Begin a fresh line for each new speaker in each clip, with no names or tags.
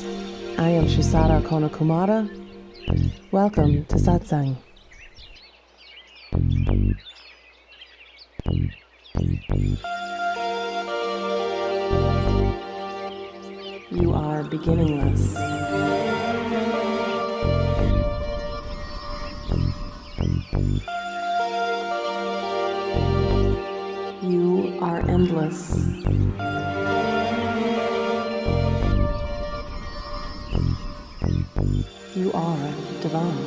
I am Shusara Kumara. Welcome to Satsang. You are beginningless. You are endless. You are divine.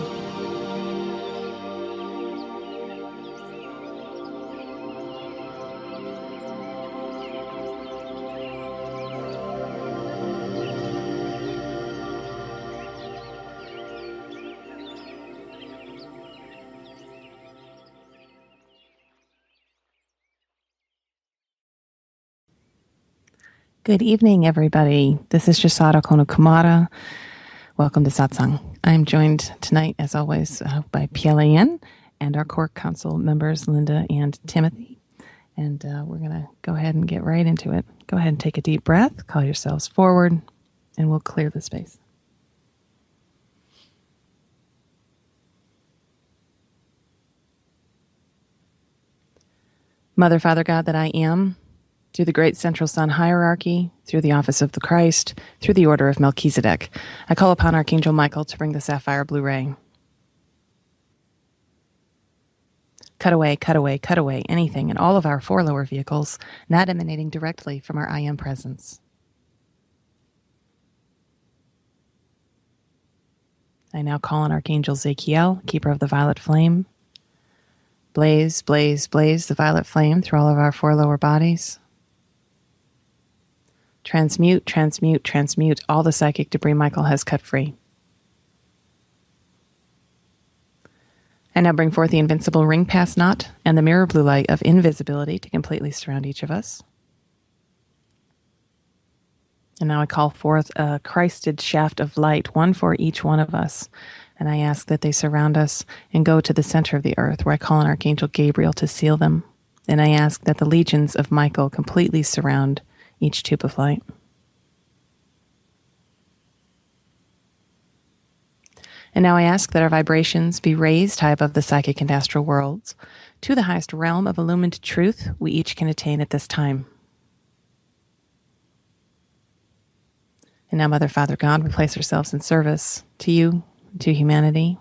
Good evening, everybody. This is Shusara Kumara. Welcome to Satsang. I'm joined tonight, as always, by PielleAyan and our core council members, Linda and Timothy. And we're going to go ahead and get right into it. Go ahead and take a deep breath, call yourselves forward, and we'll clear the space. Mother, Father, God that I am, through the great central sun hierarchy, through the office of the Christ, through the order of Melchizedek, I call upon Archangel Michael to bring the sapphire blue ray. Cut away, cut away, cut away anything in all of our four lower vehicles not emanating directly from our I Am presence. I now call on Archangel Zachiel, keeper of the violet flame. Blaze, blaze, blaze the violet flame through all of our four lower bodies. Transmute, transmute, transmute all the psychic debris Michael has cut free. I now bring forth the invincible ring pass knot and the mirror blue light of invisibility to completely surround each of us. And now I call forth a Christed shaft of light, one for each one of us. And I ask that they surround us and go to the center of the earth, where I call on Archangel Gabriel to seal them. And I ask that the legions of Michael completely surround each tube of light. And now I ask that our vibrations be raised high above the psychic and astral worlds to the highest realm of illumined truth we each can attain at this time. And now, Mother, Father, God, we place ourselves in service to you, to humanity.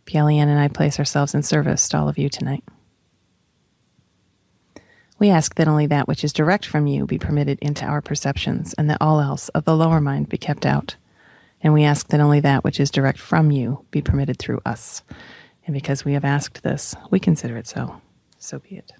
PielleAyan and I place ourselves in service to all of you tonight. We ask that only that which is direct from you be permitted into our perceptions, and that all else of the lower mind be kept out. And we ask that only that which is direct from you be permitted through us. And because we have asked this, we consider it so. So be it.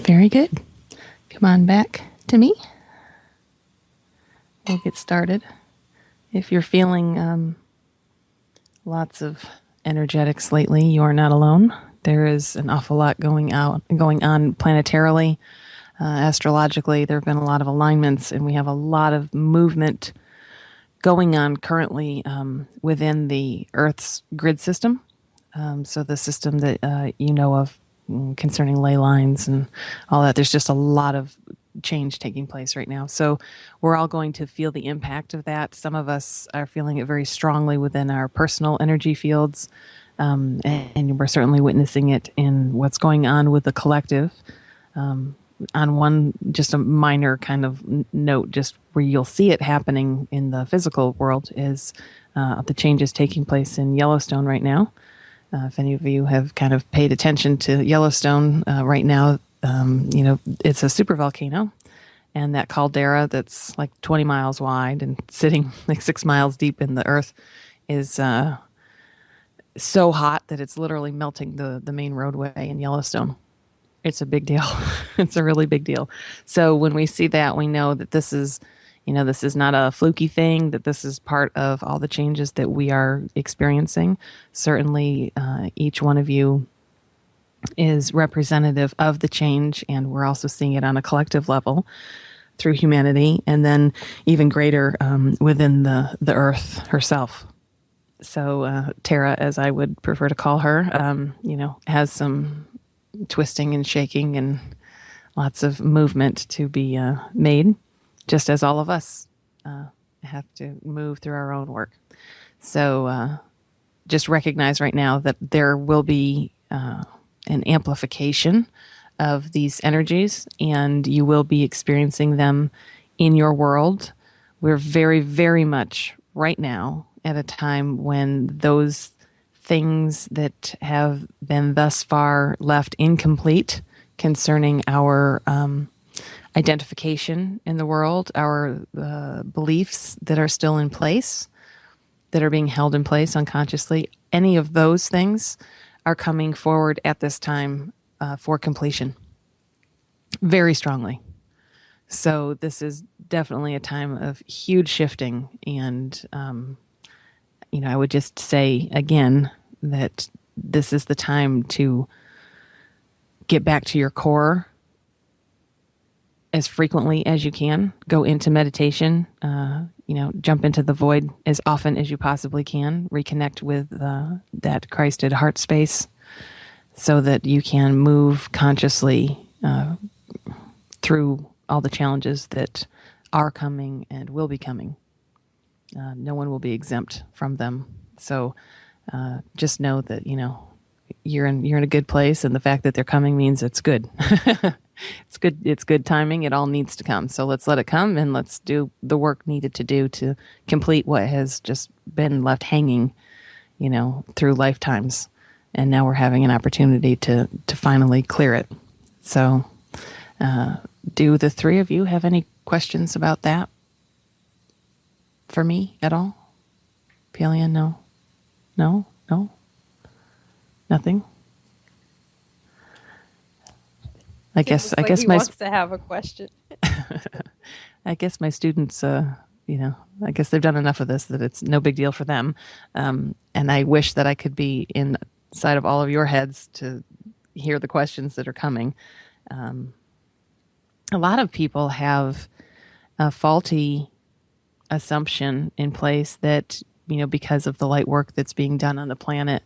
Very good. Come on back to me. We'll get started. If you're feeling lots of energetics lately, you are not alone. There is an awful lot going on planetarily, astrologically. There have been a lot of alignments, and we have a lot of movement going on currently within the Earth's grid system. So the system that you know of concerning ley lines and all that. There's just a lot of change taking place right now. So we're all going to feel the impact of that. Some of us are feeling it very strongly within our personal energy fields. And we're certainly witnessing it in what's going on with the collective. On one, just a minor kind of note, just where you'll see it happening in the physical world is the changes taking place in Yellowstone right now. If any of you have kind of paid attention to Yellowstone right now, it's a super volcano, and that caldera that's like 20 miles wide and sitting like 6 miles deep in the earth is so hot that it's literally melting the main roadway in Yellowstone. It's a big deal. It's a really big deal. So when we see that, we know that this is, this is not a fluky thing, that this is part of all the changes that we are experiencing. Certainly, each one of you is representative of the change, and we're also seeing it on a collective level through humanity, and then even greater within the earth herself. So Tara, as I would prefer to call her, has some twisting and shaking and lots of movement to be made, just as all of us have to move through our own work. So just recognize right now that there will be an amplification of these energies, and you will be experiencing them in your world. We're very, very much right now at a time when those things that have been thus far left incomplete concerning our identification in the world, our beliefs that are still in place, that are being held in place unconsciously, any of those things are coming forward at this time for completion very strongly. So this is definitely a time of huge shifting. And, I would just say again that this is the time to get back to your core as frequently as you can. Go into meditation, jump into the void as often as you possibly can. Reconnect with that Christed heart space so that you can move consciously through all the challenges that are coming and will be coming. No one will be exempt from them. So just know that, you're in a good place, and the fact that they're coming means it's good. It's good. It's good timing. It all needs to come. So let's let it come, and let's do the work needed to do to complete what has just been left hanging, through lifetimes. And now we're having an opportunity to finally clear it. So do the three of you have any questions about that for me at all? PielleAyan, no? No? No? Nothing? I guess
he wants to have a question.
I guess my students, I guess they've done enough of this that it's no big deal for them. And I wish that I could be inside of all of your heads to hear the questions that are coming. A lot of people have a faulty assumption in place that, because of the light work that's being done on the planet,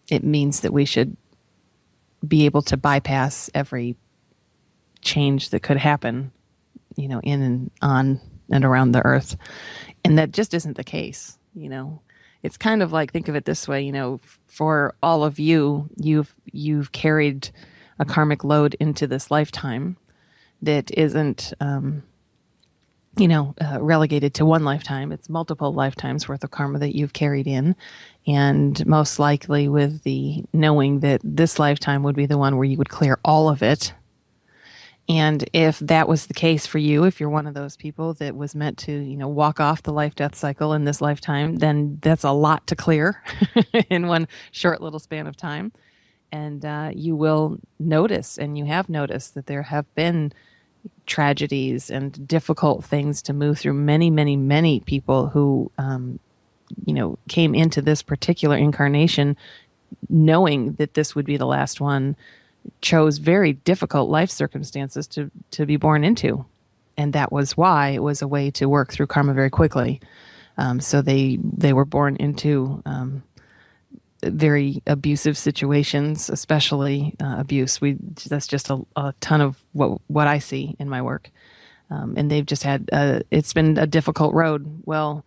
it means that we should be able to bypass every change that could happen, in and on and around the earth. And that just isn't the case. It's kind of like, think of it this way, for all of you, you've carried a karmic load into this lifetime that isn't, relegated to one lifetime. It's multiple lifetimes worth of karma that you've carried in. And most likely with the knowing that this lifetime would be the one where you would clear all of it. And if that was the case for you, if you're one of those people that was meant to, walk off the life-death cycle in this lifetime, then that's a lot to clear in one short little span of time. And you will notice, and you have noticed, that there have been tragedies and difficult things to move through. Many, many, many people who, came into this particular incarnation knowing that this would be the last one, chose very difficult life circumstances to be born into. And that was why it was a way to work through karma very quickly. So they were born into very abusive situations, especially abuse. That's just a ton of what I see in my work. And they've just had, it's been a difficult road. Well,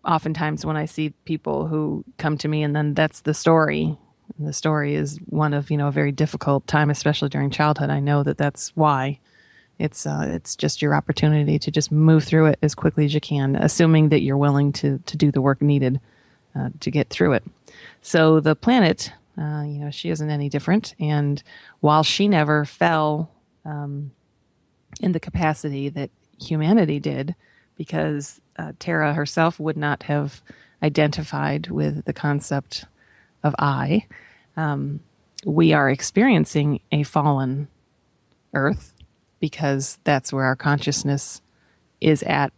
oftentimes when I see people who come to me and then that's the story, and the story is one of, a very difficult time, especially during childhood, I know that that's why. It's just your opportunity to just move through it as quickly as you can, assuming that you're willing to do the work needed to get through it. So the planet, she isn't any different. And while she never fell in the capacity that humanity did, because Tara herself would not have identified with the concept of I. We are experiencing a fallen earth because that's where our consciousness is at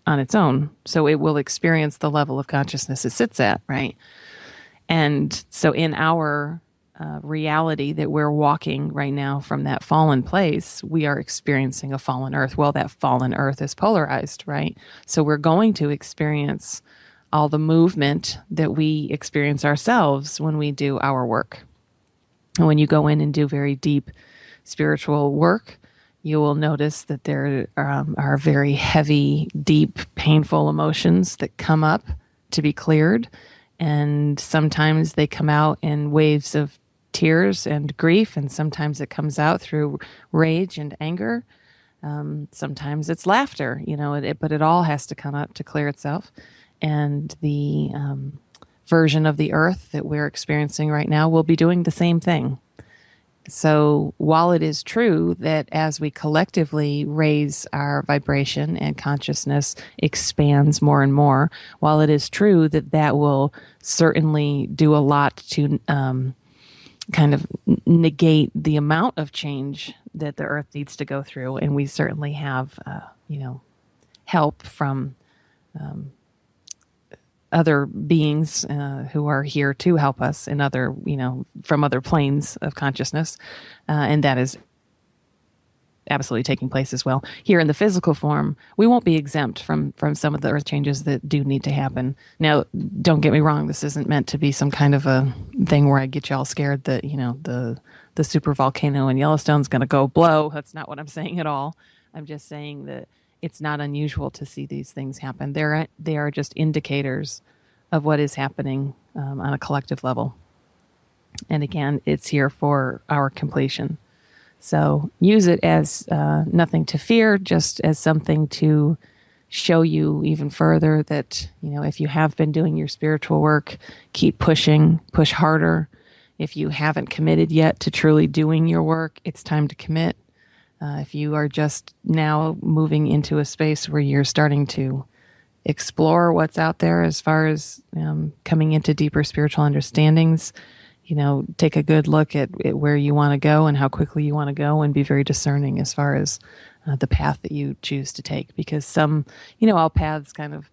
on its own. So it will experience the level of consciousness it sits at, right? And so in our reality that we're walking right now from that fallen place, we are experiencing a fallen earth. Well, that fallen earth is polarized, right? So we're going to experience all the movement that we experience ourselves when we do our work. And when you go in and do very deep spiritual work, you will notice that there are very heavy, deep, painful emotions that come up to be cleared. And sometimes they come out in waves of tears and grief, and sometimes it comes out through rage and anger. Sometimes it's laughter, but it all has to come up to clear itself. And the version of the earth that we're experiencing right now will be doing the same thing. So while it is true that as we collectively raise our vibration and consciousness expands more and more, while it is true that that will certainly do a lot to kind of negate the amount of change that the earth needs to go through, and we certainly have, help from other beings who are here to help us in other, from other planes of consciousness. And that is absolutely taking place as well. Here in the physical form, we won't be exempt from some of the earth changes that do need to happen. Now, don't get me wrong. This isn't meant to be some kind of a thing where I get you all scared that, the super volcano in Yellowstone's going to go blow. That's not what I'm saying at all. I'm just saying that it's not unusual to see these things happen. They are just indicators of what is happening on a collective level. And again, it's here for our completion. So use it as nothing to fear, just as something to show you even further that, if you have been doing your spiritual work, keep pushing, push harder. If you haven't committed yet to truly doing your work, it's time to commit. If you are just now moving into a space where you're starting to explore what's out there as far as coming into deeper spiritual understandings, take a good look at where you want to go and how quickly you want to go, and be very discerning as far as the path that you choose to take. Because some, all paths kind of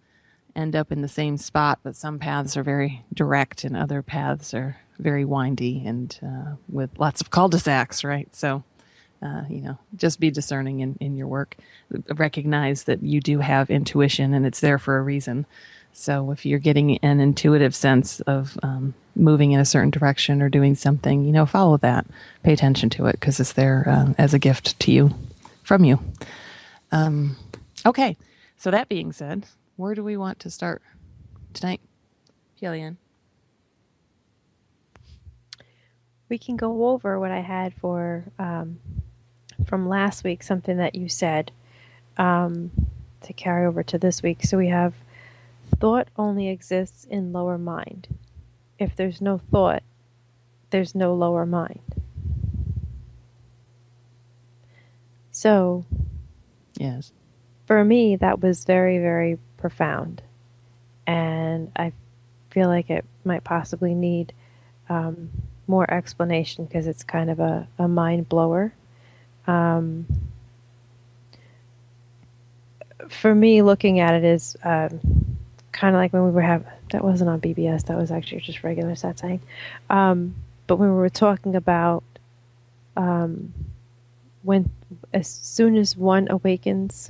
end up in the same spot, but some paths are very direct and other paths are very windy and with lots of cul-de-sacs, right? So just be discerning in your work. Recognize that you do have intuition and it's there for a reason. So if you're getting an intuitive sense of moving in a certain direction or doing something, follow that. Pay attention to it because it's there as a gift to you, from you. Okay. So that being said, where do we want to start tonight? PielleAyan.
We can go over what I had for from last week, something that you said to carry over to this week. So we have thought only exists in lower mind. If there's no thought, there's no lower mind. So
Yes.
For me, that was very, very profound. And I feel like it might possibly need more explanation because it's kind of a mind blower. For me, looking at it is kind of like when we were having, that wasn't on BBS, that was actually just regular Satsang. But when we were talking about when, as soon as one awakens,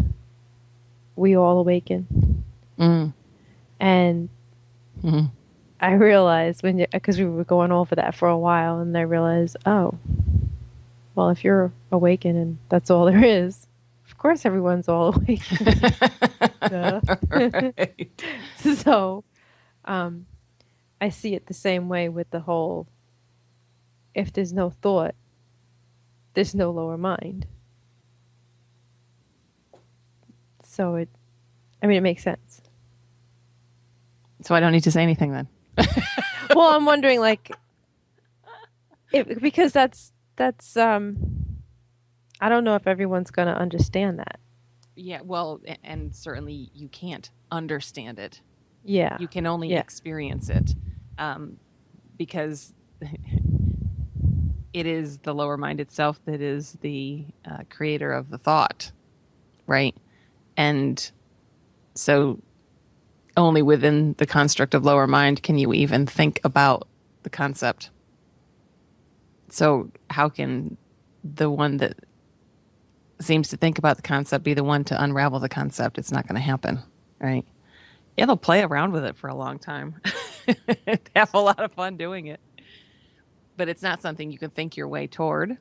we all awaken.
Mm.
And I realized because we were going over that for a while, and I realized, oh, well, if you're awakened and that's all there is, of course everyone's all awakened.
Right.
So I see it the same way with the whole, if there's no thought, there's no lower mind. So it makes sense.
So I don't need to say anything then.
Well, I'm wondering, like, because that's I don't know if everyone's going to understand that.
Yeah, well, and certainly you can't understand it.
Yeah.
You can only
Yeah.
experience it, because it is the lower mind itself that is the creator of the thought, right? And so only within the construct of lower mind can you even think about the concept. So how can the one that seems to think about the concept be the one to unravel the concept? It's not going to happen, right? It'll play around with it for a long time. Have a lot of fun doing it. But it's not something you can think your way toward.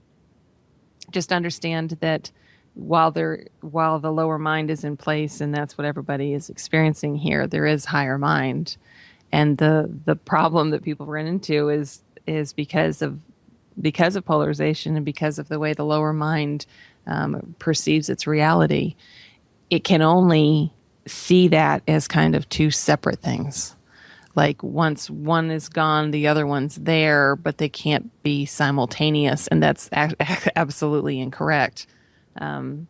Just understand that while the lower mind is in place and that's what everybody is experiencing here, there is higher mind. And the problem that people run into is because of polarization and because of the way the lower mind perceives its reality. It can only see that as kind of two separate things. Like once one is gone, the other one's there, but they can't be simultaneous, and that's absolutely incorrect. Mind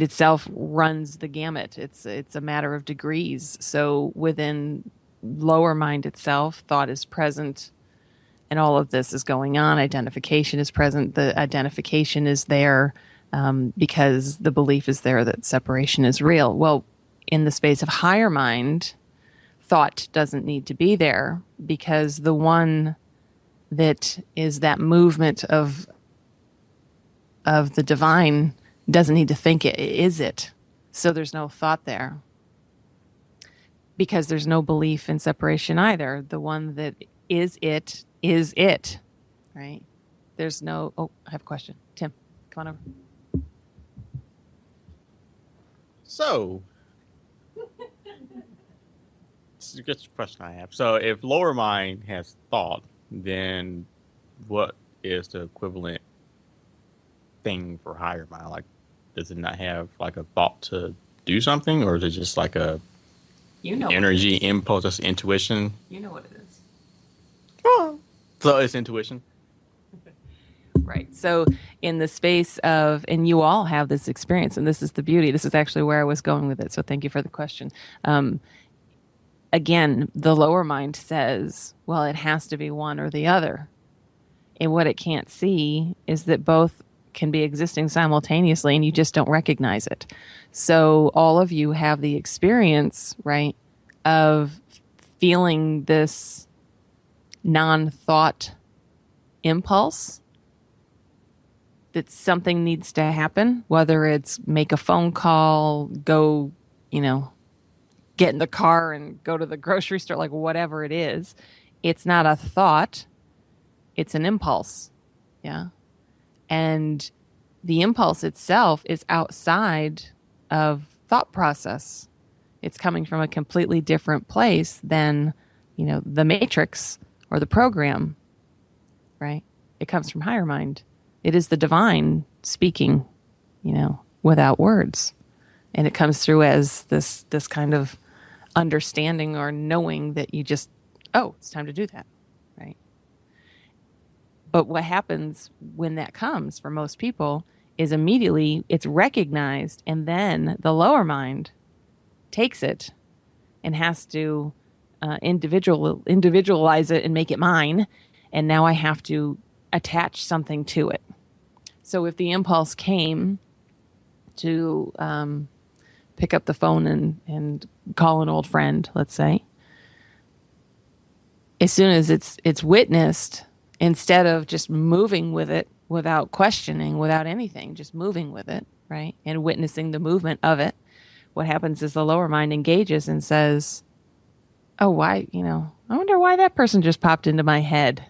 itself runs the gamut. It's a matter of degrees. So within lower mind itself, thought is present, and all of this is going on. Identification is present. The identification is there because the belief is there that separation is real. Well, in the space of higher mind, thought doesn't need to be there because the one that is that movement of the divine doesn't need to think it is it. So there's no thought there because there's no belief in separation either. The one that is it, right? There's no. Oh, I have a question. Tim, come on over.
So, this is a good question I have. So, if lower mind has thought, then what is the equivalent thing for higher mind? Like, does it not have like a thought to do something, or is it just like a energy impulse, just intuition?
You know what it is.
Oh. So it's intuition.
Right. So in the space of, and you all have this experience, and this is the beauty. This is actually where I was going with it. So thank you for the question. Again, the lower mind says, well, it has to be one or the other. And what it can't see is that both can be existing simultaneously and you just don't recognize it. So all of you have the experience, right, of feeling this non-thought impulse that something needs to happen, whether it's make a phone call, go, get in the car and go to the grocery store, like whatever it is. It's not a thought, it's an impulse. Yeah. And the impulse itself is outside of thought process. It's coming from a completely different place than, the matrix or the program, right? It comes from higher mind. It is the divine speaking, without words. And it comes through as this kind of understanding or knowing that you just, it's time to do that, right? But what happens when that comes for most people is immediately it's recognized, and then the lower mind takes it and has to individualize it and make it mine. And now I have to attach something to it. So if the impulse came to pick up the phone and call an old friend, let's say, as soon as it's witnessed, instead of just moving with it without questioning, without anything, just moving with it, right, and witnessing the movement of it, what happens is the lower mind engages and says, oh, why, I wonder why that person just popped into my head.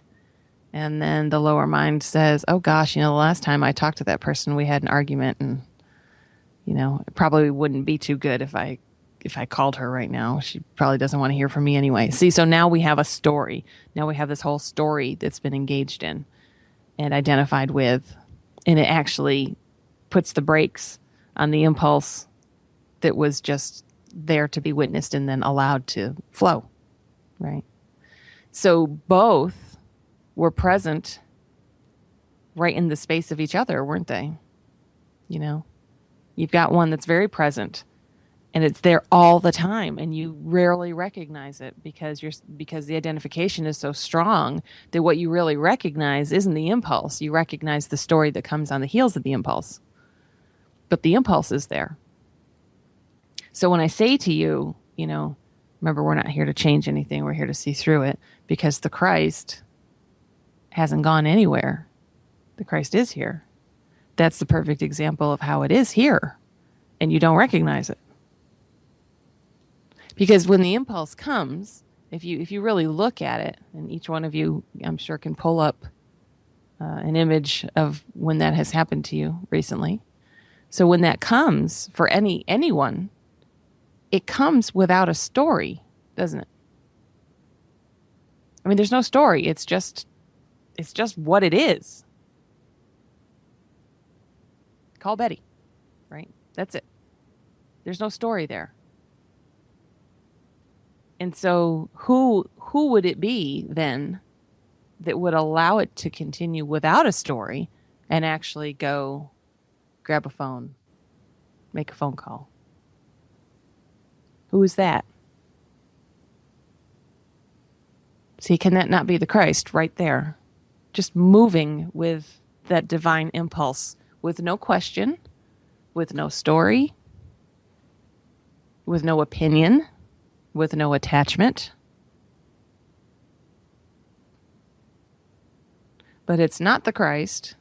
And then the lower mind says, oh gosh, the last time I talked to that person, we had an argument, and, it probably wouldn't be too good if I called her right now. She probably doesn't want to hear from me anyway. See, so now we have a story. Now we have this whole story that's been engaged in and identified with, and it actually puts the brakes on the impulse that was just there to be witnessed and then allowed to flow, right? So both were present right in the space of each other, weren't they? You've got one that's very present, and it's there all the time, and you rarely recognize it because the identification is so strong that what you really recognize isn't the impulse. You recognize the story that comes on the heels of the impulse. But the impulse is there. So when I say to you, remember, we're not here to change anything. We're here to see through it, because the Christ hasn't gone anywhere. The Christ is here. That's the perfect example of how it is here, and you don't recognize it. Because when the impulse comes, if you really look at it, and each one of you, I'm sure, can pull up an image of when that has happened to you recently. So when that comes for anyone, it comes without a story, doesn't it? I mean, there's no story. It's just what it is. Call Betty, right? That's it. There's no story there. And so who would it be then that would allow it to continue without a story and actually go grab a phone, make a phone call? Who is that? See, can that not be the Christ right there? Just moving with that divine impulse, with no question, with no story, with no opinion, with no attachment. But it's not the Christ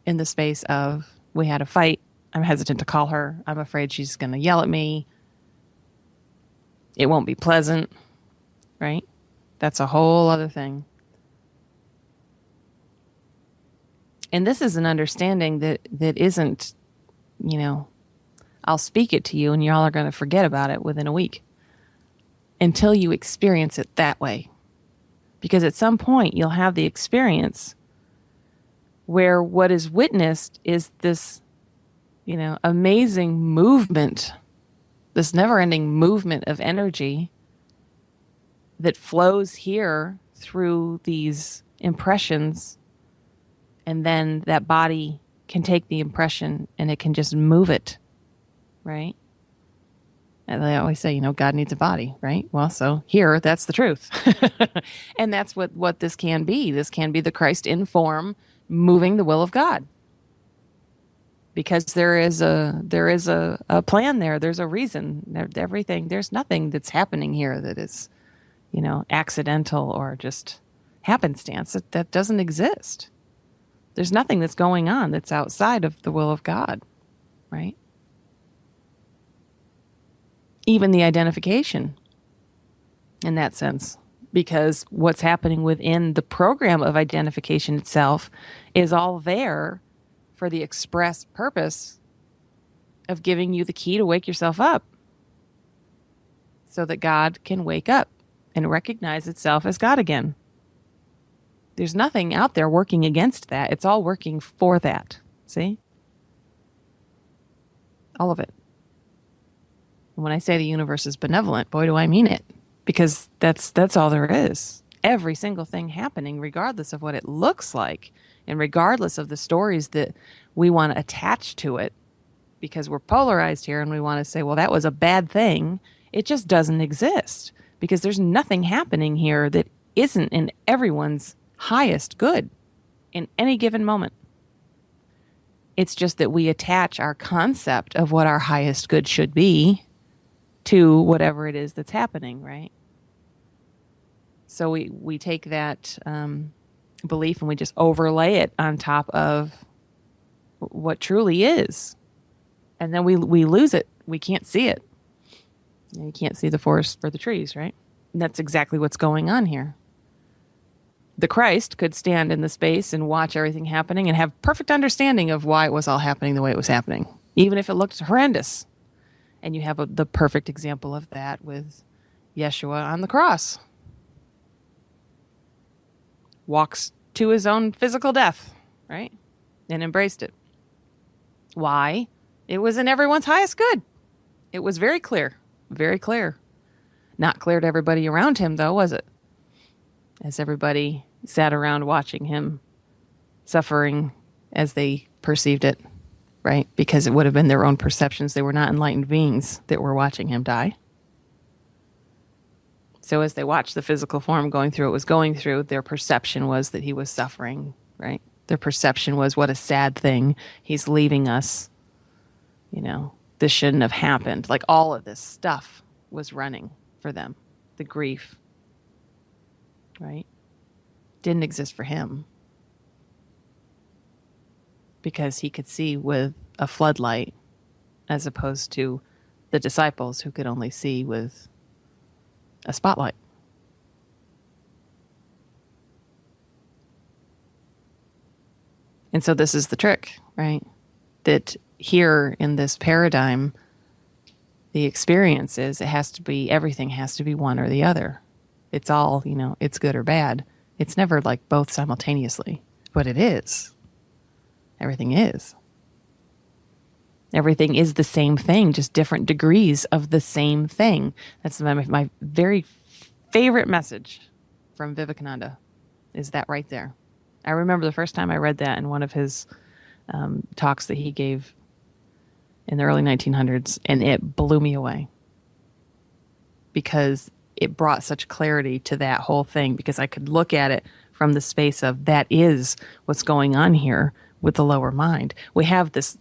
in the space of, we had a fight, I'm hesitant to call her, I'm afraid she's going to yell at me, it won't be pleasant, right? That's a whole other thing. And this is an understanding that isn't, I'll speak it to you and y'all are going to forget about it within a week until you experience it that way. Because at some point you'll have the experience where what is witnessed is this, amazing movement, this never-ending movement of energy that flows here through these impressions, and then that body can take the impression and it can just move it, right? And they always say, God needs a body, right? Well, so here, that's the truth. And that's what this can be. This can be the Christ in form moving the will of God. Because there is a plan there. There's a reason. Everything. There's nothing that's happening here that is, accidental or just happenstance. That doesn't exist. There's nothing that's going on that's outside of the will of God, right? Even the identification in that sense, because what's happening within the program of identification itself is all there for the express purpose of giving you the key to wake yourself up so that God can wake up and recognize itself as God again. There's nothing out there working against that. It's all working for that. See? All of it. When I say the universe is benevolent, boy, do I mean it. Because that's all there is. Every single thing happening, regardless of what it looks like, and regardless of the stories that we want to attach to it, because we're polarized here and we want to say, well, that was a bad thing. It just doesn't exist. Because there's nothing happening here that isn't in everyone's highest good in any given moment. It's just that we attach our concept of what our highest good should be to whatever it is that's happening, right? So we take that belief and we just overlay it on top of what truly is. And then we lose it. We can't see it. You can't see the forest for the trees, right? And that's exactly what's going on here. The Christ could stand in the space and watch everything happening and have perfect understanding of why it was all happening the way it was happening, even if it looked horrendous. And you have the perfect example of that with Yeshua on the cross. Walks to his own physical death, right? And embraced it. Why? It was in everyone's highest good. It was very clear. Very clear. Not clear to everybody around him, though, was it? As everybody sat around watching him suffering as they perceived it. right? Because it would have been their own perceptions. They were not enlightened beings that were watching him die. So as they watched the physical form going through what was going through, their perception was that he was suffering, right? Their perception was, what a sad thing. He's leaving us. This shouldn't have happened. Like, all of this stuff was running for them. The grief, right? Didn't exist for him. Because he could see with a floodlight, as opposed to the disciples who could only see with a spotlight. And so this is the trick, right? That here in this paradigm, the experience is everything has to be one or the other. It's all, it's good or bad. It's never like both simultaneously, but it is. Everything is. Everything is the same thing, just different degrees of the same thing. That's my very favorite message from Vivekananda, is that right there. I remember the first time I read that in one of his talks that he gave in the early 1900s, and it blew me away because it brought such clarity to that whole thing, because I could look at it from the space of, that is what's going on here with the lower mind. We have this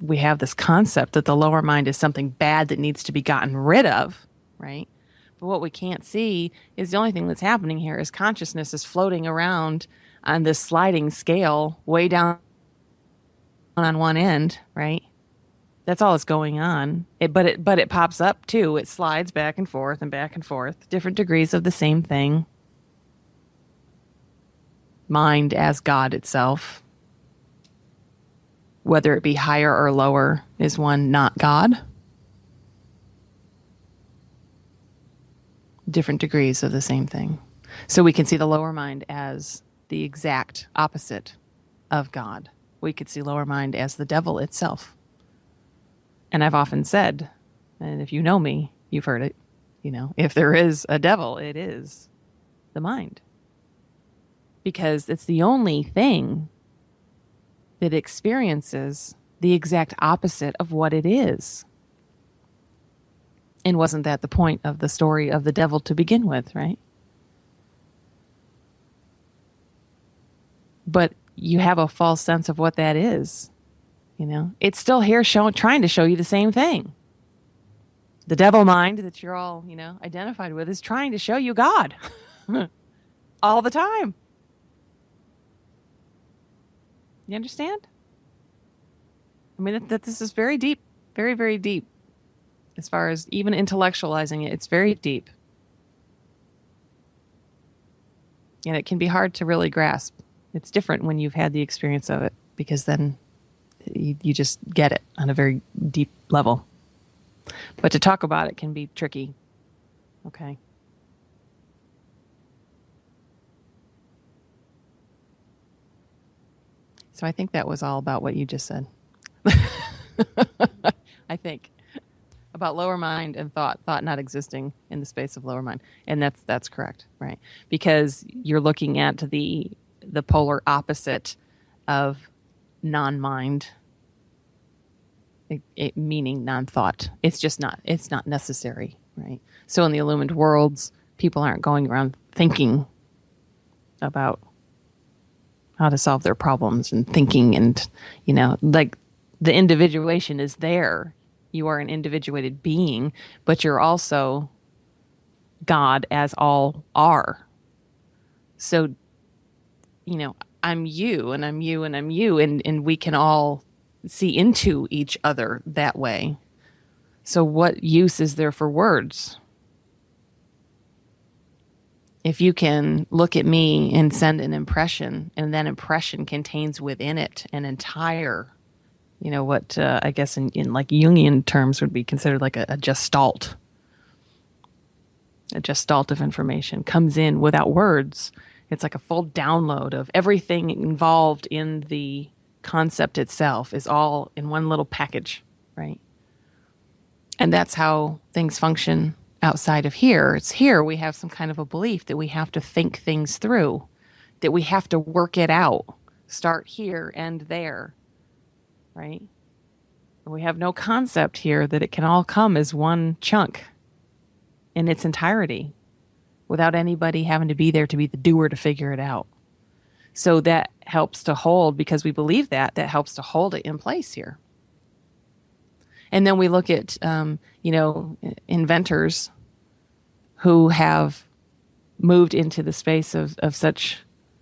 concept that the lower mind is something bad that needs to be gotten rid of, right? But what we can't see is the only thing that's happening here is consciousness is floating around on this sliding scale way down on one end, right? That's all that's going on. But it pops up too. It slides back and forth, different degrees of the same thing. Mind as God itself, whether it be higher or lower, is one not God. Different degrees of the same thing. So we can see the lower mind as the exact opposite of God. We could see lower mind as the devil itself. And I've often said, and if you know me, you've heard it, if there is a devil, it is the mind. Because it's the only thing that experiences the exact opposite of what it is. And wasn't that the point of the story of the devil to begin with, right? But you have a false sense of what that is. It's still here trying to show you the same thing. The devil mind that you're all, identified with is trying to show you God all the time. You understand? I mean, that this is very deep, very, very deep. As far as even intellectualizing it, it's very deep. And it can be hard to really grasp. It's different when you've had the experience of it, because then you just get it on a very deep level. But to talk about it can be tricky. Okay. So I think that was all about what you just said. I think. About lower mind and thought not existing in the space of lower mind. And that's correct, right? Because you're looking at the polar opposite of non-mind, meaning non-thought. It's not necessary, right? So in the illumined worlds, people aren't going around thinking about how to solve their problems and thinking, and like the individuation is there. You are an individuated being, but you're also God, as all are. So, I'm you and I'm you and I'm you, and we can all see into each other that way. So what use is there for words? If you can look at me and send an impression, and that impression contains within it an entire, what I guess in like Jungian terms would be considered like a gestalt. A gestalt of information comes in without words. It's like a full download of everything involved in the concept itself is all in one little package, right? And that's how things function outside of here. It's here we have some kind of a belief that we have to think things through, that we have to work it out, start here and there, right? We have no concept here that it can all come as one chunk in its entirety without anybody having to be there to be the doer to figure it out. So that helps to hold, because we believe that helps to hold it in place here. And then we look at, inventors who have moved into the space of such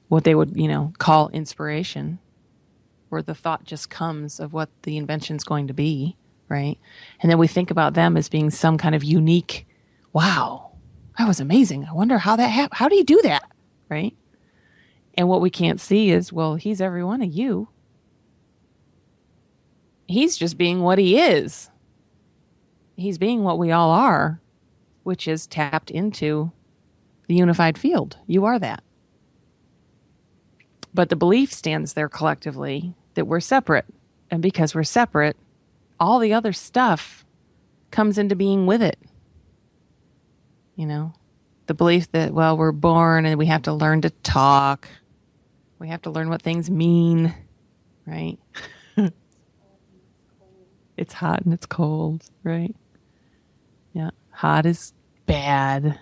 what they would, call inspiration, where the thought just comes of what the invention's going to be, right? And then we think about them as being some kind of unique, wow, that was amazing. I wonder how that happened. How do you do that, right? And what we can't see is, well, he's every one of you. He's just being what he is. He's being what we all are, which is tapped into the unified field. You are that. But the belief stands there collectively that we're separate. And because we're separate, all the other stuff comes into being with it. The belief that, well, we're born and we have to learn to talk. We have to learn what things mean, right? It's hot and it's cold, right? Yeah. Hot is bad.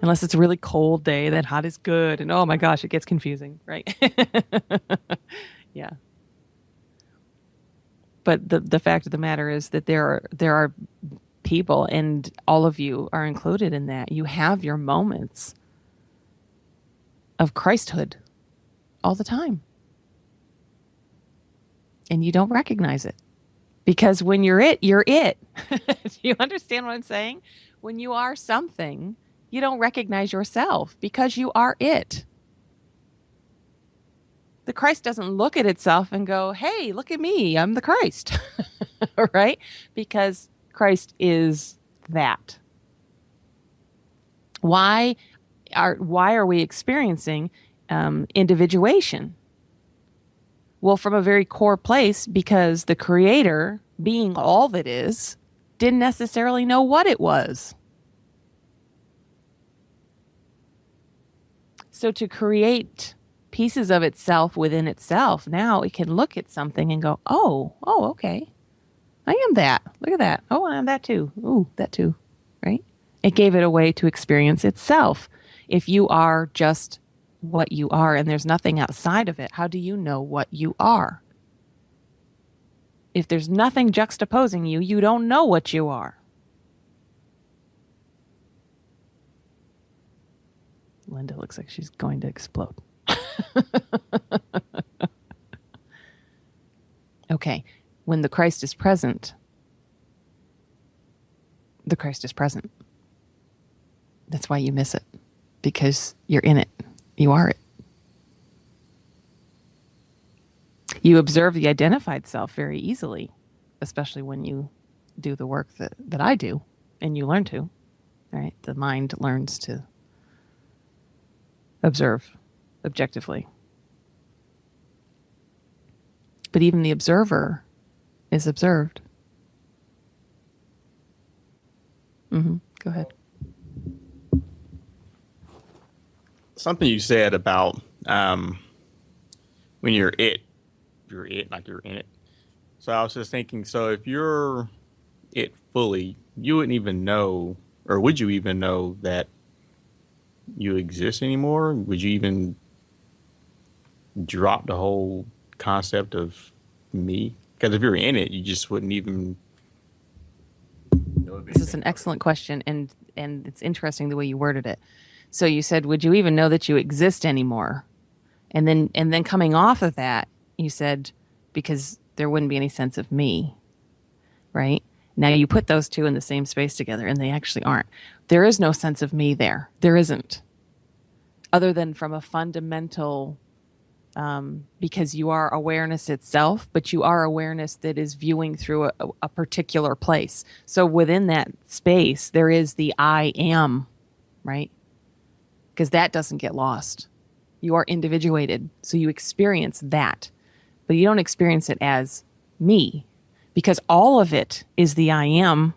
Unless it's a really cold day, then hot is good. And oh my gosh, it gets confusing, right? Yeah. But the fact of the matter is that there are people, and all of you are included in that. You have your moments of Christhood all the time. And you don't recognize it. Because when you're it, you're it. Do you understand what I'm saying? When you are something, you don't recognize yourself because you are it. The Christ doesn't look at itself and go, hey, look at me, I'm the Christ. Right? Because Christ is that. Why are we experiencing individuation? Well, from a very core place, because the Creator, being all that is, didn't necessarily know what it was. So to create pieces of itself within itself, now it can look at something and go, oh, okay. I am that. Look at that. Oh, I'm that too. Ooh, that too. Right? It gave it a way to experience itself. If you are just what you are and there's nothing outside of it, how do you know what you are? If there's nothing juxtaposing you, you don't know what you are. Linda looks like she's going to explode. Okay. When the Christ is present, the Christ is present. That's why you miss it. Because you're in it. You are it. You observe the identified self very easily, especially when you do the work that I do, and you learn to, right? The mind learns to observe objectively. But even the observer is observed. Go ahead.
Something you said about when you're it, like you're in it. So I was just thinking, so if you're it fully, you wouldn't even know, or would you even know that you exist anymore? Would you even drop the whole concept of me? Because if you're in it, you just wouldn't even know.
This is an excellent question, and it's interesting the way you worded it. So you said, would you even know that you exist anymore? And then coming off of that, you said, because there wouldn't be any sense of me, right? Now you put those two in the same space together, and they actually aren't. There is no sense of me there. There isn't. Other than from a fundamental, because you are awareness itself, but you are awareness that is viewing through a particular place. So within that space, there is the I am, right? Because that doesn't get lost. You are individuated, so you experience that. But you don't experience it as me, because all of it is the I am.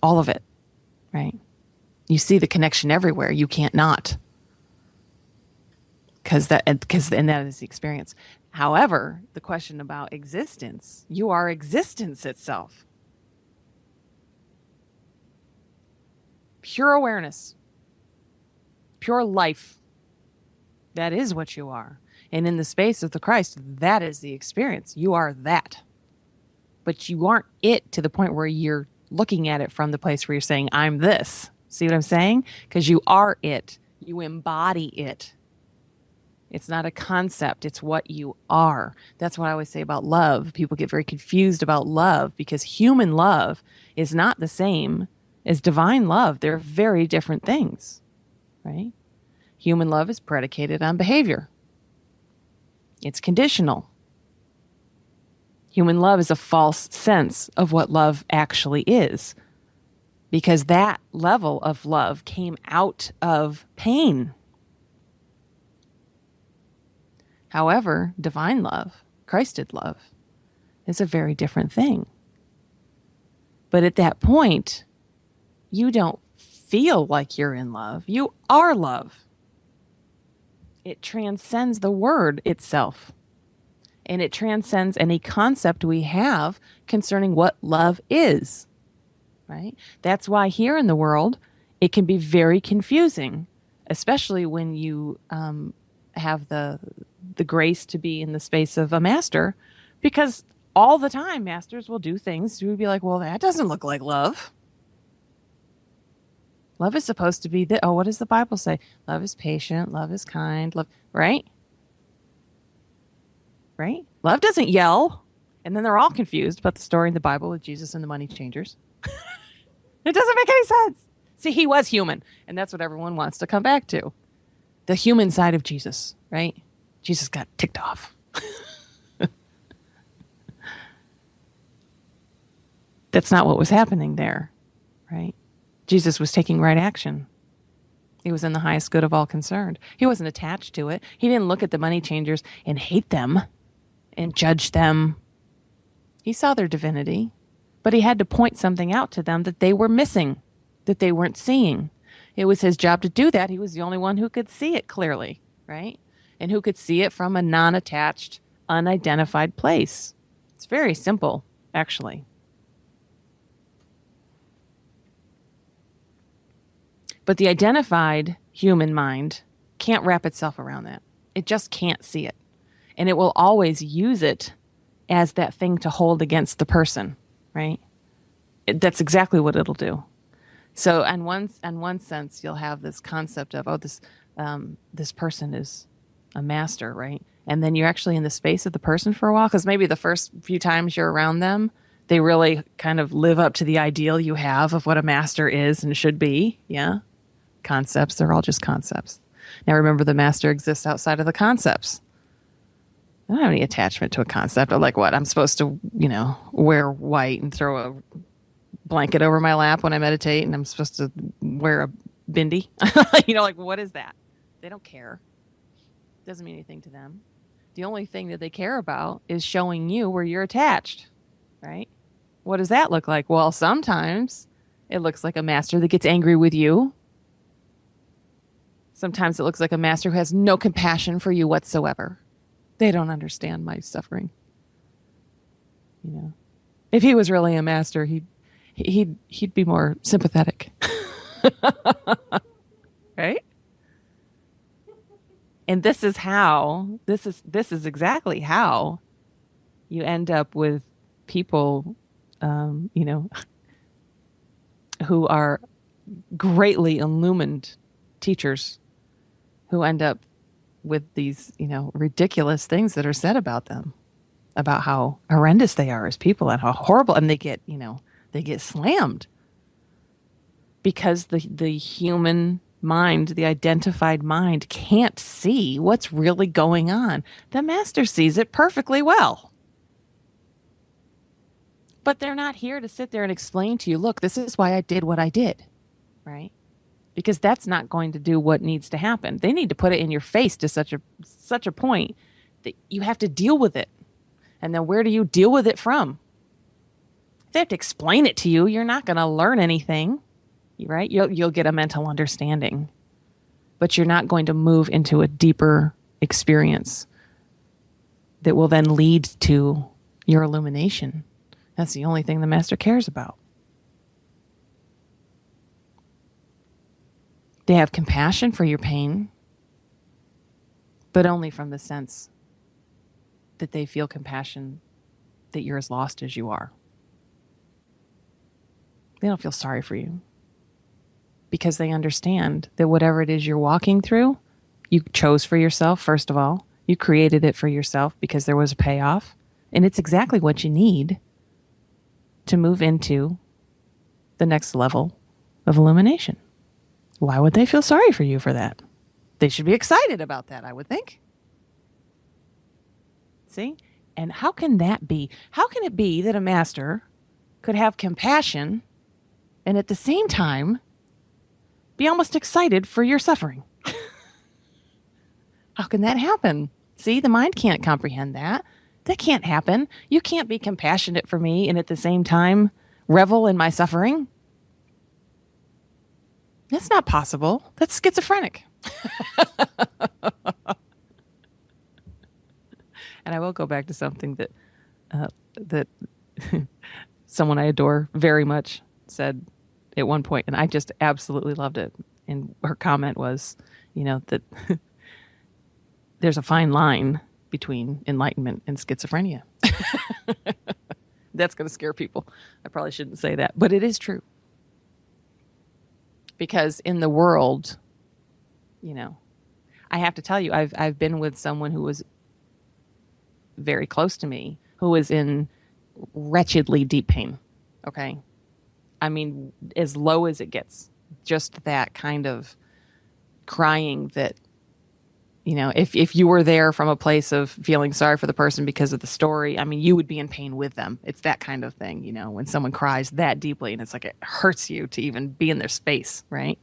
All of it, right? You see the connection everywhere. You can't not. Because that is the experience. However, the question about existence, you are existence itself. Pure awareness, pure life. That is what you are. And in the space of the Christ, that is the experience. You are that. But you aren't it to the point where you're looking at it from the place where you're saying, I'm this. See what I'm saying? Because you are it. You embody it. It's not a concept. It's what you are. That's what I always say about love. People get very confused about love because human love is not the same as divine love. They're very different things, right? Human love is predicated on behavior. It's conditional. Human love is a false sense of what love actually is because that level of love came out of pain. However, divine love, Christed love, is a very different thing. But at that point, you don't feel like you're in love. You are love. It transcends the word itself. And it transcends any concept we have concerning what love is, right? That's why here in the world, it can be very confusing, especially when you have the grace to be in the space of a master, because all the time masters will do things to be like, well, that doesn't look like love. Love is supposed to be what does the Bible say? Love is patient, love is kind, love, right? Right? Love doesn't yell. And then they're all confused about the story in the Bible with Jesus and the money changers. It doesn't make any sense. See, he was human. And that's what everyone wants to come back to. The human side of Jesus, right? Jesus got ticked off. That's not what was happening there, right? Jesus was taking right action. He was in the highest good of all concerned. He wasn't attached to it. He didn't look at the money changers and hate them and judge them. He saw their divinity, but he had to point something out to them that they were missing, that they weren't seeing. It was his job to do that. He was the only one who could see it clearly, right? And who could see it from a non-attached, unidentified place. It's very simple, actually. But the identified human mind can't wrap itself around that. It just can't see it. And it will always use it as that thing to hold against the person, right? That's exactly what it'll do. So in one sense, you'll have this concept of, this person is a master, right? And then you're actually in the space of the person for a while, because maybe the first few times you're around them, they really kind of live up to the ideal you have of what a master is and should be, yeah? Concepts, they're all just concepts. Now remember, the master exists outside of the concepts. I don't have any attachment to a concept. I'm like, what? I'm supposed to, wear white and throw a blanket over my lap when I meditate, and I'm supposed to wear a bindi. Like, what is that? They don't care. It doesn't mean anything to them. The only thing that they care about is showing you where you're attached, right? What does that look like? Well, sometimes it looks like a master that gets angry with you. Sometimes it looks like a master who has no compassion for you whatsoever. They don't understand my suffering. If he was really a master, he'd be more sympathetic. Right? And this is exactly how you end up with people, who are greatly illumined teachers who end up with these, ridiculous things that are said about them, about how horrendous they are as people and how horrible, and they get slammed because the human mind, the identified mind, can't see what's really going on. The master sees it perfectly well. But they're not here to sit there and explain to you, look, this is why I did what I did, right? Because that's not going to do what needs to happen. They need to put it in your face to such a point that you have to deal with it. And then where do you deal with it from? If they have to explain it to you, you're not going to learn anything, right? You'll get a mental understanding, but you're not going to move into a deeper experience that will then lead to your illumination. That's the only thing the master cares about. They have compassion for your pain, but only from the sense that they feel compassion that you're as lost as you are. They don't feel sorry for you because they understand that whatever it is you're walking through, you chose for yourself, first of all. You created it for yourself because there was a payoff. And it's exactly what you need to move into the next level of illumination. Why would they feel sorry for you for that? They should be excited about that, I would think. See? And how can that be? How can it be that a master could have compassion and at the same time be almost excited for your suffering? How can that happen? See, the mind can't comprehend that. That can't happen. You can't be compassionate for me and at the same time revel in my suffering. That's not possible. That's schizophrenic. And I will go back to something that someone I adore very much said at one point, and I just absolutely loved it. And her comment was, that there's a fine line between enlightenment and schizophrenia. That's going to scare people. I probably shouldn't say that, but it is true. Because in the world, I have to tell you, I've been with someone who was very close to me, who was in wretchedly deep pain. Okay. I mean, as low as it gets, just that kind of crying that, if you were there from a place of feeling sorry for the person because of the story, I mean, you would be in pain with them. It's that kind of thing, when someone cries that deeply and it's like, it hurts you to even be in their space. Right.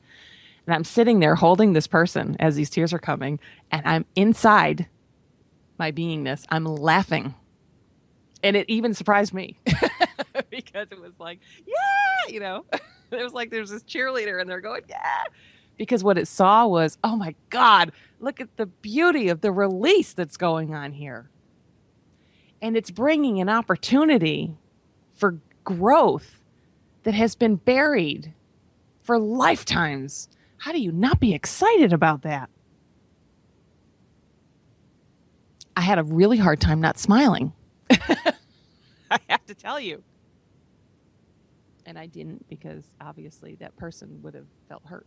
And I'm sitting there holding this person as these tears are coming, and I'm inside my beingness. I'm laughing. And it even surprised me because it was like, yeah, it was like there's this cheerleader and they're going, yeah. Because what it saw was, oh my God, look at the beauty of the release that's going on here. And it's bringing an opportunity for growth that has been buried for lifetimes. How do you not be excited about that? I had a really hard time not smiling. I have to tell you. And I didn't, because obviously that person would have felt hurt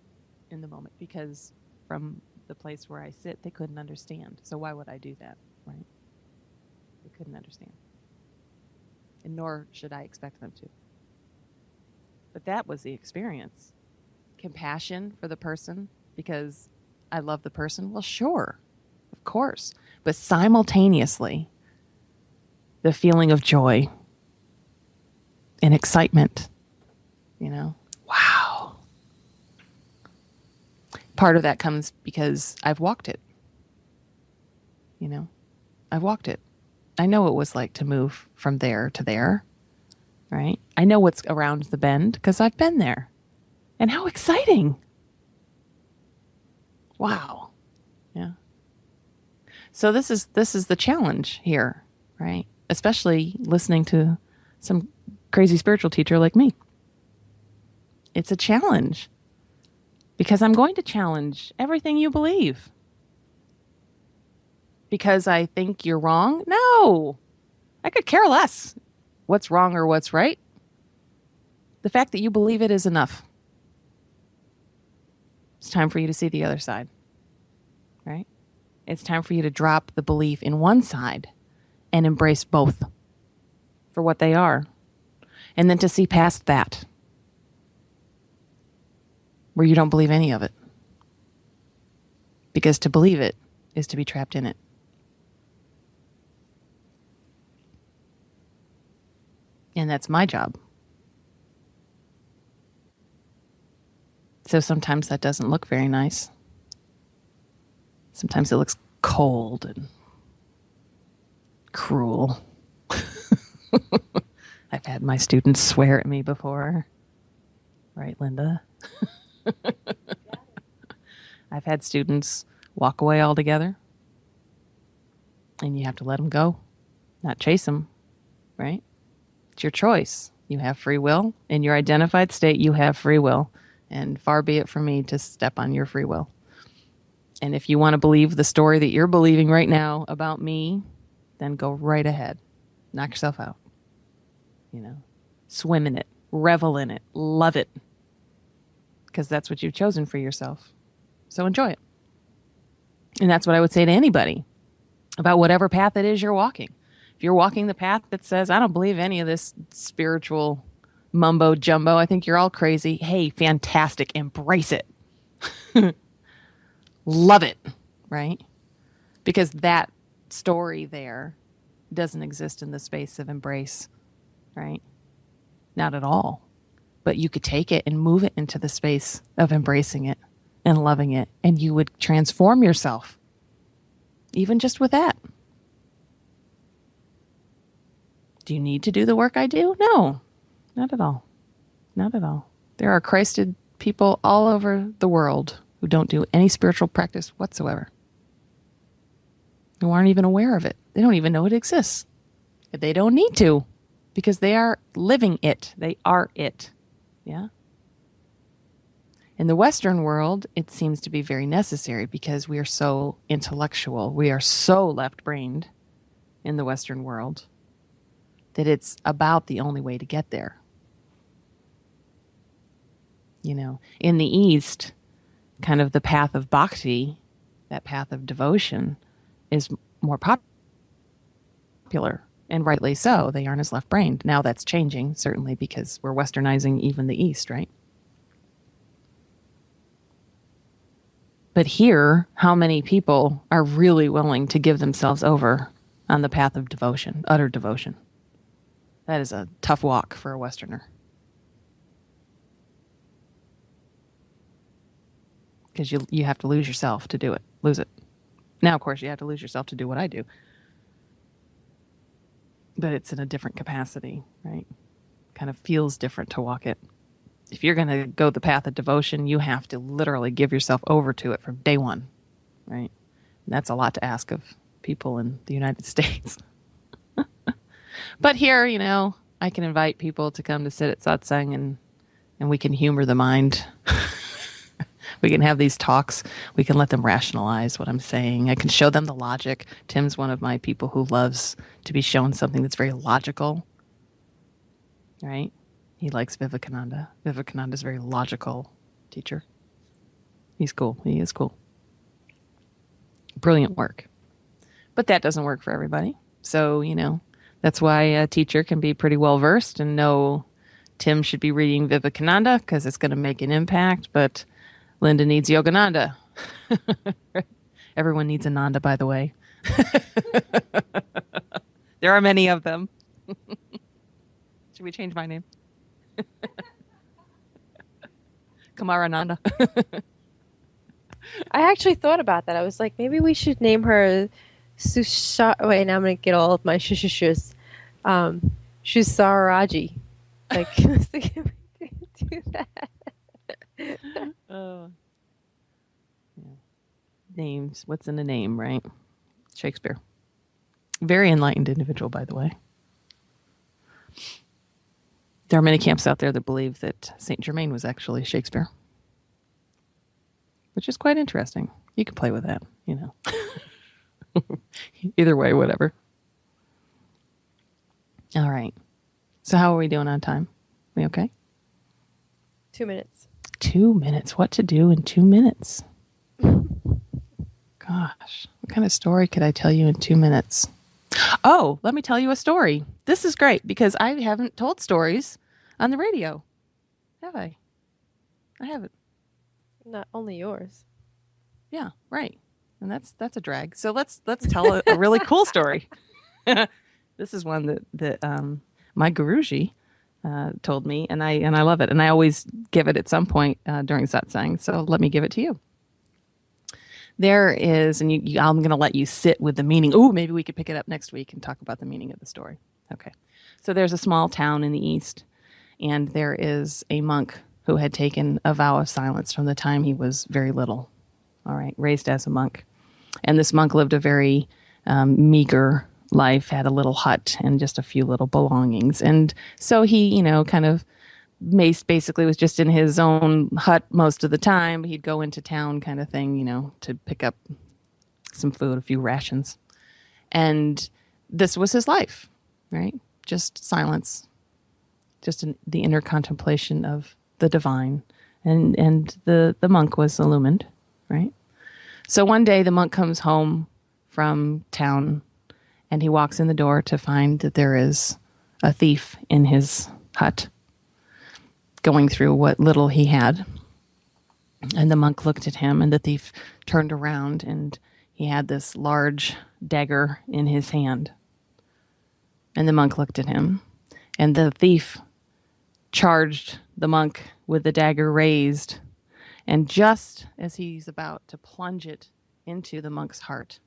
in the moment, because from the place where I sit, they couldn't understand. So why would I do that, right? They couldn't understand. And nor should I expect them to. But that was the experience. Compassion for the person because I love the person. Well, sure, of course. But simultaneously, the feeling of joy and excitement, wow. Part of that comes because I've walked it. I've walked it. I know what it was like to move from there to there, right? I know what's around the bend because I've been there. And how exciting. Wow. Yeah. So this is the challenge here, right? Especially listening to some crazy spiritual teacher like me. It's a challenge because I'm going to challenge everything you believe. Because I think you're wrong? No. I could care less what's wrong or what's right. The fact that you believe it is enough. It's time for you to see the other side, right? It's time for you to drop the belief in one side and embrace both for what they are. And then to see past that, where you don't believe any of it. Because to believe it is to be trapped in it. And that's my job. So sometimes that doesn't look very nice. Sometimes it looks cold and cruel. I've had my students swear at me before. Right, Linda? I've had students walk away altogether. And you have to let them go. not chase them, right? It's your choice. You have free will. In your identified state, you have free will. And far be it from me to step on your free will. And if you want to believe the story that you're believing right now about me, then go right ahead. Knock yourself out. Swim in it, revel in it, love it. Because that's what you've chosen for yourself. So enjoy it. And that's what I would say to anybody about whatever path it is you're walking. If you're walking the path that says, I don't believe any of this spiritual mumbo jumbo, I think you're all crazy. Hey, fantastic. Embrace it. Love it, right? Because that story there doesn't exist in the space of embrace, right? Not at all. But you could take it and move it into the space of embracing it and loving it, and you would transform yourself, even just with that. Do you need to do the work I do? No, not at all. Not at all. There are Christed people all over the world who don't do any spiritual practice whatsoever, who aren't even aware of it. They don't even know it exists. They don't need to, because they are living it. They are it. Yeah. In the Western world, it seems to be very necessary because we are so intellectual. We are so left-brained in the Western world that it's about the only way to get there. In the East, kind of the path of bhakti, that path of devotion, is more popular, and rightly so. They aren't as left-brained. Now that's changing, certainly, because we're westernizing even the East, right? But here, how many people are really willing to give themselves over on the path of devotion, utter devotion? That is a tough walk for a Westerner. Because you have to lose yourself to do it. Lose it. Now, of course, you have to lose yourself to do what I do. But it's in a different capacity, right? Kind of feels different to walk it. If you're going to go the path of devotion, you have to literally give yourself over to it from day one, right? And that's a lot to ask of people in the United States. But here, I can invite people to come to sit at Satsang and we can humor the mind. We can have these talks. We can let them rationalize what I'm saying. I can show them the logic. Tim's one of my people who loves to be shown something that's very logical, right? He likes Vivekananda. Vivekananda's a very logical teacher. He's cool. He is cool. Brilliant work. But that doesn't work for everybody. So, that's why a teacher can be pretty well versed and know Tim should be reading Vivekananda because it's going to make an impact. But Linda needs Yogananda. Everyone needs Ananda, by the way. There are many of them. Should we change my name? Kumara Ananda.
I actually thought about that. I was like, maybe we should name her Shusara. Wait, now I'm going to get all of my shushushes. Shusaraji. Like, I was thinking we could do that.
Names. What's in a name, right? Shakespeare. Very enlightened individual, by the way. There are many camps out there that believe that Saint Germain was actually Shakespeare, which is quite interesting. You can play with that, Either way, whatever. All right. So how are we doing on time? We okay?
2 minutes.
2 minutes. What to do in 2 minutes? Gosh, what kind of story could I tell you in 2 minutes? Oh, let me tell you a story. This is great because I haven't told stories on the radio. Have I? I haven't.
Not only yours.
Yeah, right. And that's a drag. So let's tell a really cool story. This is one that my Guruji told me, and I love it. And I always give it at some point during satsang. So let me give it to you. There is, and I'm going to let you sit with the meaning. Ooh, maybe we could pick it up next week and talk about the meaning of the story. Okay. So there's a small town in the east, and there is a monk who had taken a vow of silence from the time he was very little. All right, raised as a monk. And this monk lived a very meager life, had a little hut and just a few little belongings. And so he, kind of basically was just in his own hut most of the time. He'd go into town kind of thing, to pick up some food, a few rations. And this was his life, right? Just silence, just the inner contemplation of the divine. And the monk was illumined, right? So one day the monk comes home from town and he walks in the door to find that there is a thief in his hut going through what little he had. And the monk looked at him, and the thief turned around, and he had this large dagger in his hand. And the monk looked at him, and the thief charged the monk with the dagger raised. And just as he's about to plunge it into the monk's heart,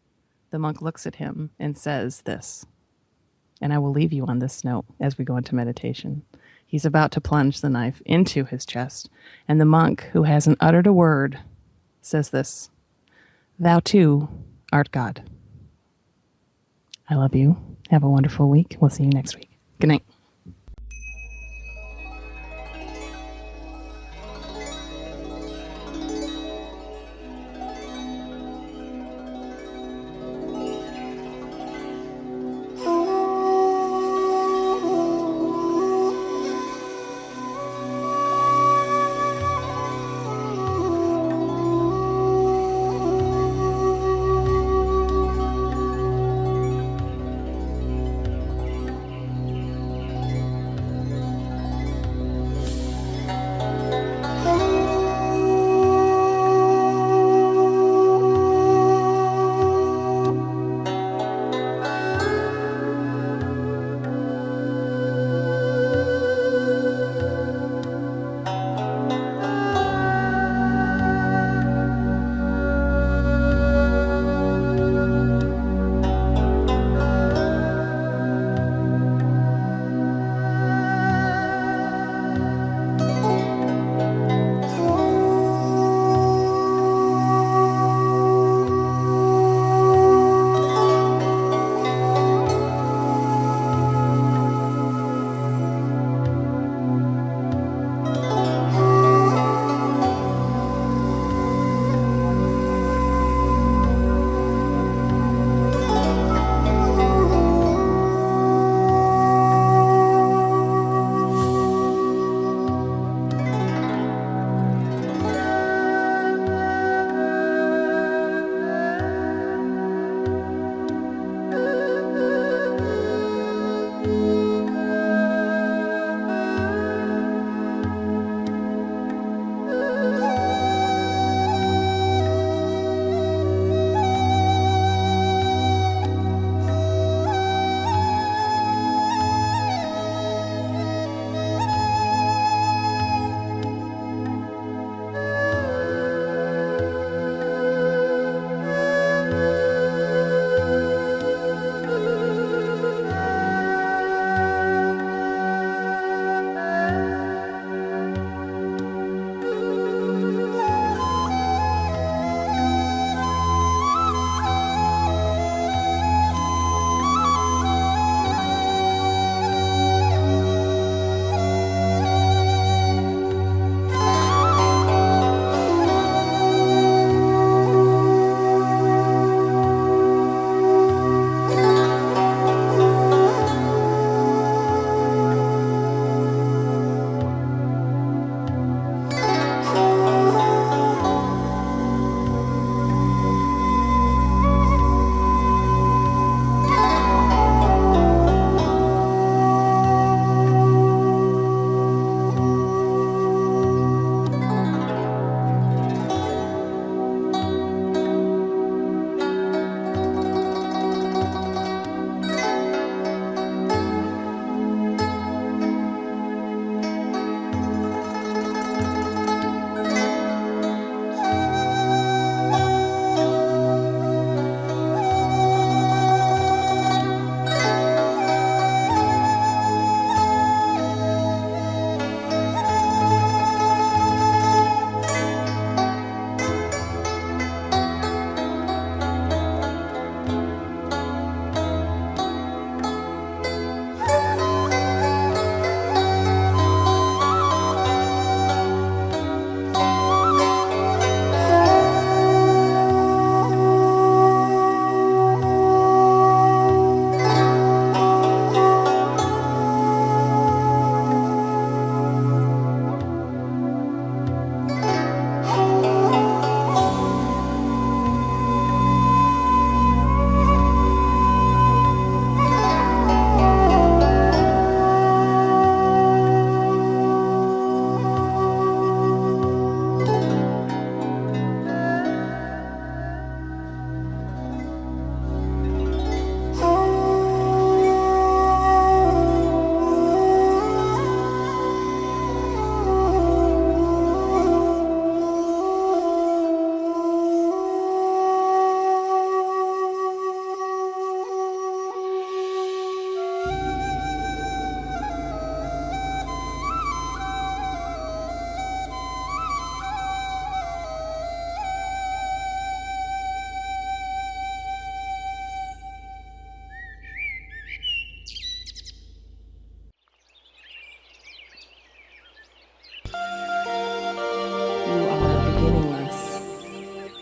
the monk looks at him and says this, and I will leave you on this note as we go into meditation. He's about to plunge the knife into his chest, and the monk, who hasn't uttered a word, says this, "Thou too art God." I love you. Have a wonderful week. We'll see you next week. Good night.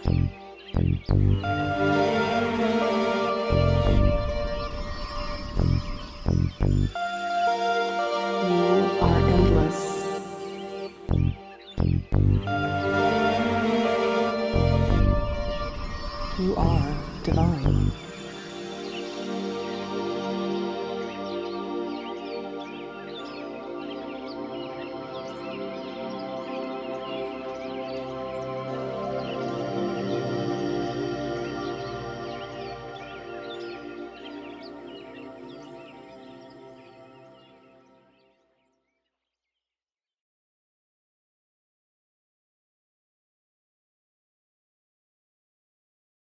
You are endless. You are divine.